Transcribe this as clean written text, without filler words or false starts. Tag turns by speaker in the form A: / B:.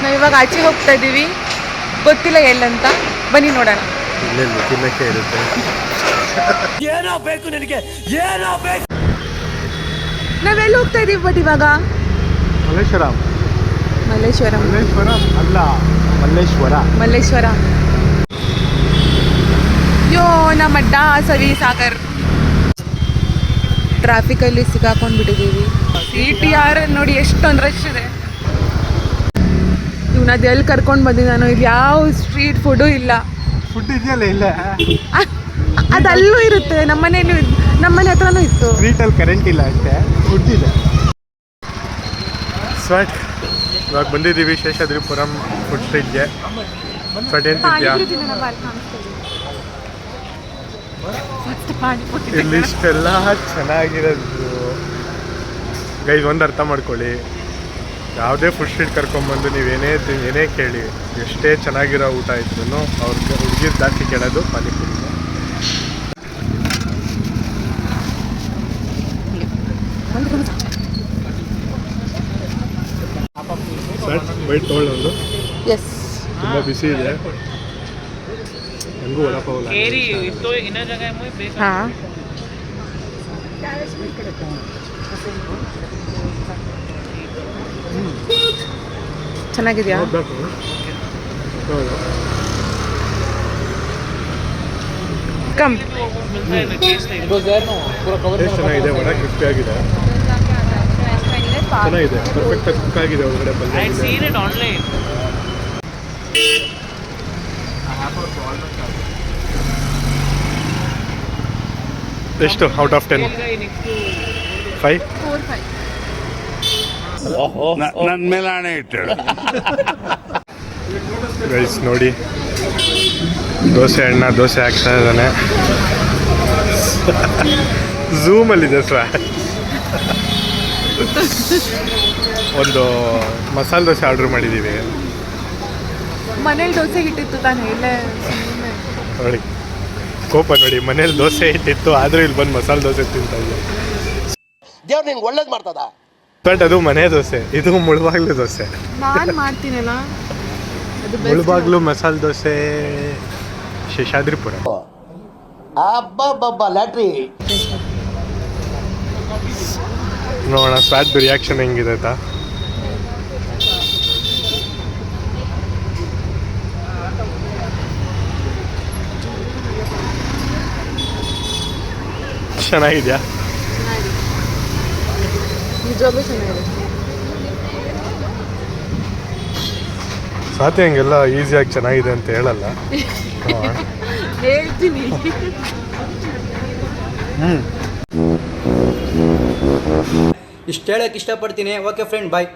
A: ನಾವಿವಾಗ ಆಚೆ ಹೋಗ್ತಾ ಇದ್ದೀವಿ, ಗೊತ್ತಿಲ್ಲ ಎಲ್ಲಂತ, ಬನ್ನಿ ನೋಡೋಣ.
B: ಇಲ್ಲೆಲ್ಲ ತಿನ್ನಕ್ಕೆ ಇರುತ್ತೆ.
C: ಏನೋ ಬೇಕು ನಿನಗೆ, ಏನೋ ಬೇಕು.
A: ನಾವೆಲ್ಲಿ ಹೋಗ್ತಾ ಇದೀವಿ ಬಟ್ ಇವಾಗ?
B: ಮಲ್ಲೇಶ್ವರಂ.
A: ಮಲ್ಲೇಶ್ವರಂ
B: ಅಲ್ಲ, ಮಲ್ಲೇಶ್ವರ.
A: ಯೋ ನಮ್ಮ ಅಡ್ಡ ಸವಿ ಸಾಗರ್. ಟ್ರಾಫಿಕಲ್ಲಿ ಸಿಗಾಕೊಂಡ್ಬಿಟ್ಟಿದ್ದೀವಿ. CTR ನೋಡಿ ಎಷ್ಟೊಂದು ರಶ್ ಇದೆ. ಇವ್ನದು ಎಲ್ಲಿ ಕರ್ಕೊಂಡು ಬಂದಿ ನಾನು, ಇಲ್ಲಿ ಯಾವ ಸ್ಟ್ರೀಟ್ ಫುಡ್ಡು ಇಲ್ಲ.
B: ಫುಡ್ ಇದೆಯಲ್ಲ ಇಲ್ಲ,
A: ಅದಲ್ಲೂ ಇರುತ್ತೆ, ನಮ್ಮನೆ ಹತ್ರನೂ ಇತ್ತು.
B: ಸ್ಟ್ರೀಟಲ್ಲಿ ಕರೆಂಟ್ ಇಲ್ಲ ಅಷ್ಟೇ, ಫುಡ್ ಇದೆ. ಸ್ವಟ್ ಇವಾಗ ಬಂದಿದ್ದೀವಿ ಶೇಷಾದ್ರಿಪುರಂ ಫುಡ್ ಸ್ಟ್ರೀಟ್ಗೆ. ಸ್ವಟ್ ಏನು ತಿಂತೀಯಾ? ಇಲ್ಲಿ ಇಷ್ಟೆಲ್ಲ ಚೆನ್ನಾಗಿರೋದು ಗೈಸ್, ಒಂದು ಅರ್ಥ ಮಾಡ್ಕೊಳ್ಳಿ, ಯಾವುದೇ ಫುಡ್ ಸ್ಟ್ರೀಟ್ ಕರ್ಕೊಂಬಂದು ಏನೇ ಕೇಳಿ, ಎಷ್ಟೇ ಚೆನ್ನಾಗಿರೋ ಊಟ ಇದ್ರೂ ಅವ್ರಿಗೆ ಹುಡುಗಿರು ಜಾಸ್ತಿ ಕೇಳೋದು ಪಾನಿಪುರಿ. ಸರ್ ಬೈಟ್ ತೊಗೊಳ್ಳೋದು.
A: ಎಸ್,
B: ತುಂಬ ಬಿಸಿ ಇದೆ. ನನಗೂ ವಡಾಪಾವ್
A: ಹಾಂ. ಚೆನ್ನಾಗಿದೆಯಾ? ಕಮ್.
B: ಚೆನ್ನಾಗಿದೆ, ವಡ ಕ್ರಿಸ್ಪಿ ಆಗಿದೆ, ಚೆನ್ನಾಗಿದೆ, ಪರ್ಫೆಕ್ಟಾಗಿ ಕುಕ್ ಆಗಿದೆ ಒಳಗಡೆ ಪಲ್ಯ. ಎಷ್ಟು ಔಟ್ ಆಫ್ 10? 5.
C: ನನ್ನ ಮೇಲೆ ಹಣೆ ಇಟ್ಟಳು.
B: ಗೈಸ್ ನೋಡಿ, ದೋಸೆ ಹಾಕ್ತಾ ಇದ್ದಾನೆ. ಝೂಮಲ್ಲಿದೆ ಸ್ವಾಟ್. ಒಂದು ಮಸಾಲೆ ದೋಸೆ ಆರ್ಡ್ರ್ ಮಾಡಿದ್ದೀವಿ.
A: ಮನೇಲಿ ದೋಸೆ ಹಿಟ್ಟಿತ್ತು ತಾನೇ, ಇಲ್ಲೇ
B: ನೋಡಿ ಕೋಪ ನೋಡಿ, ಮನೇಲಿ ದೋಸೆ ಹಿಟ್ಟಿತ್ತು ಆದರೂ ಇಲ್ಲಿ ಬಂದು ಮಸಾಲೆ ದೋಸೆ ತಿಂತಾ ಇದ್ದೆ.
C: ದೇವ್ರು ನಿನ್ಗೆ ಒಳ್ಳೇದು ಮಾಡ್ತದ.
B: ಬಟ್ ಅದು ಮನೆ ದೋಸೆ, ಇದು ಮುಳುಬಾಗ್ಲು ದೋಸೆ.
A: ನಾನು ಮಾಡ್ತೀನಲ್ಲ,
B: ಮುಳುಬಾಗ್ಲು ಮಸಾಲೆ ದೋಸೆ ಶೇಷಾದ್ರಿಪುರ.
C: ಅಬ್ಬಬ್ಬಬ್ಬ ಲ್ಯಾಟ್ರಿ.
B: ನೋಡೋಣ ಸ್ವಾಟ್ ರಿಯಾಕ್ಷನ್ ಹೆಂಗಿದೆ ಅಂತ. ಚೆನ್ನಾಗಿದೆಯಾ?
A: ನಿಜವಾಗ್ಲೂ ಚೆನ್ನಾಗಿದೆ.
B: ಸಾತಿ ಹಂಗೆಲ್ಲ ಈಸಿಯಾಗಿ ಚೆನ್ನಾಗಿದೆ ಅಂತ ಹೇಳಲ್ಲ.
A: ಹೇಳ್ತೀನಿ.
D: ಇಷ್ಟು ಹೇಳಕ್ಕೆ ಇಷ್ಟಪಡ್ತೀನಿ. ಓಕೆ ಫ್ರೆಂಡ್, ಬಾಯ್.